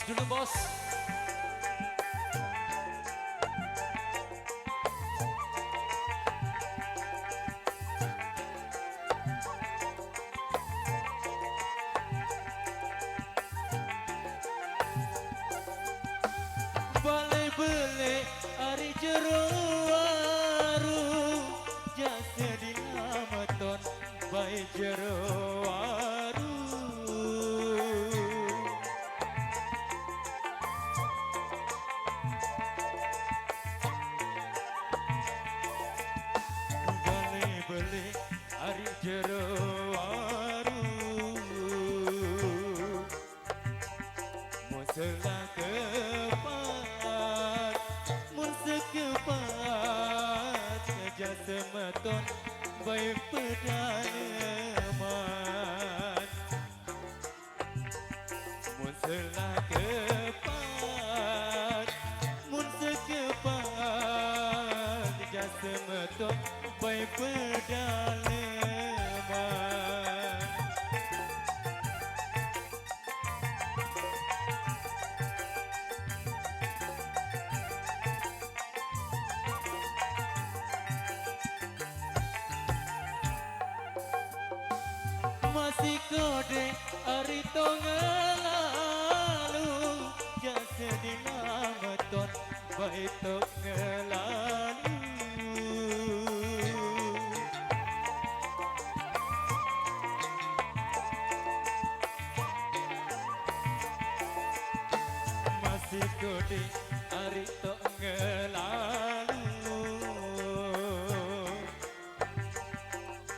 dulu bos. Balai beli ari jero warung jasa dinamaton bae jero warung balai beli ari jero warung muselah kepat mun sekepat saja semeton baik pedaneman mun selah kepat mun sekepat saja semeton baik pedaneman masih kode ari ngelalu jasa dinamaton bae tok ngelalu masih kode ari tok ngelalu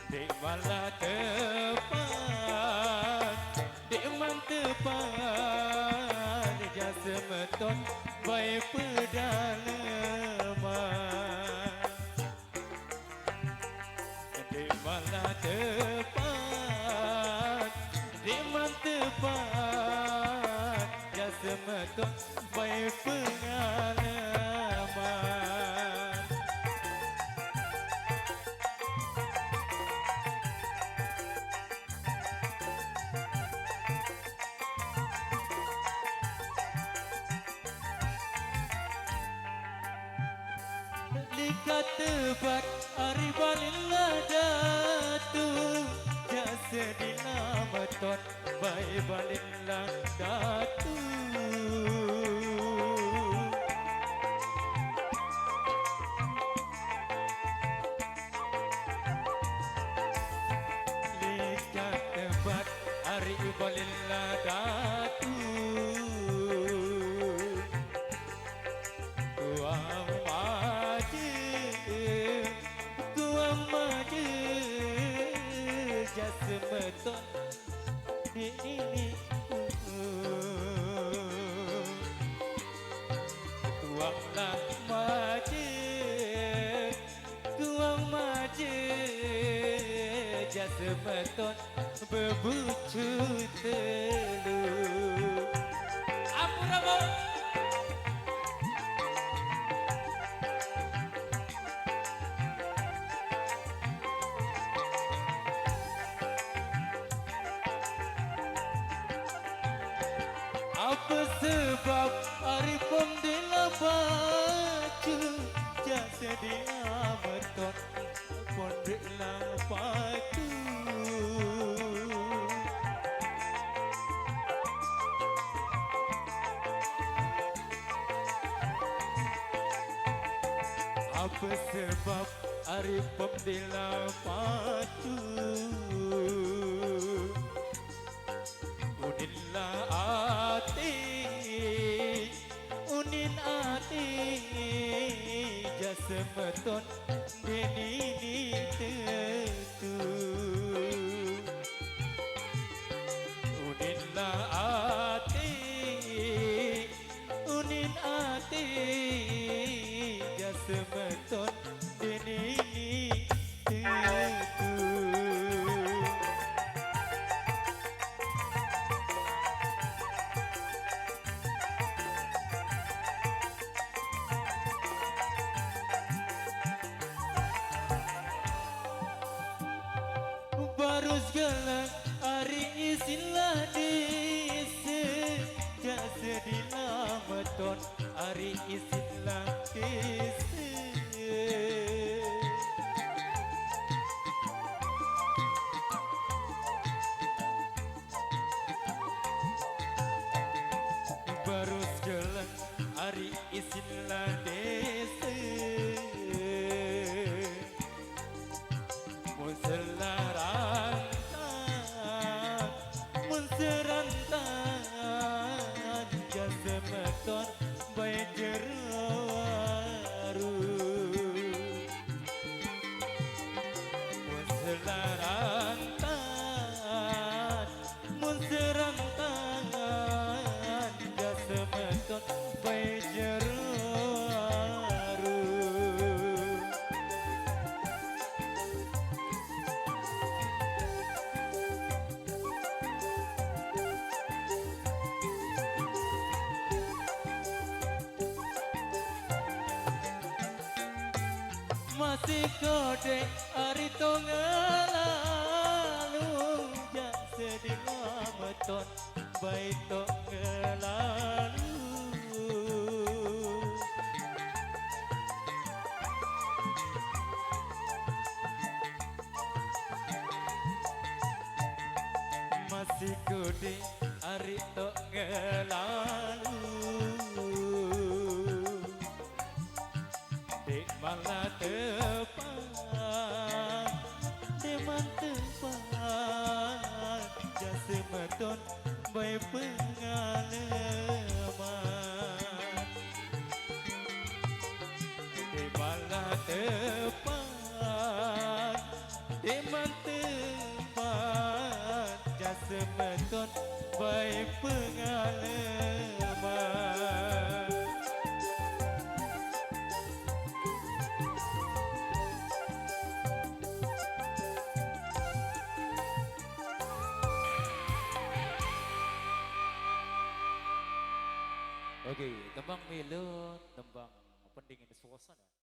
di malah tepat di man tepat jasa meton baik pedalaman di malah tepat di man tepat jasa meton baik pengalaman likat tebat ari balilla datu jasa dinamaton bae balilla datu likat tebat ari balilla datu semeton di ini tuanglah majid tuang majid jasa meton bebucu telu ampun abang apa sebab hari pom dilapacu jasa diamaton pon dilapacu apa sebab hari pom dilapacu unin ati jasa meton denini tentu unin ati jasa meton denini tentu barus galang ari isilah dise jasa di Ari isin lantis Barus jalan Ari isin lantis Mun selarantan Mun serantan Jasa meton baik jeruaru Mun selarantan Mun serantan Jasa meton baik jeruaru Masih kode ari ngelalu jak sedih mameton baik to ngelalu Masih kode ari to ngelalu Dek malah tepat Deman tepat Jasa meton baik pengalaman Dek malah tepat Deman tepat Jasa meton baik pengalaman Oke, tembang melon, tembang pendingin suasana.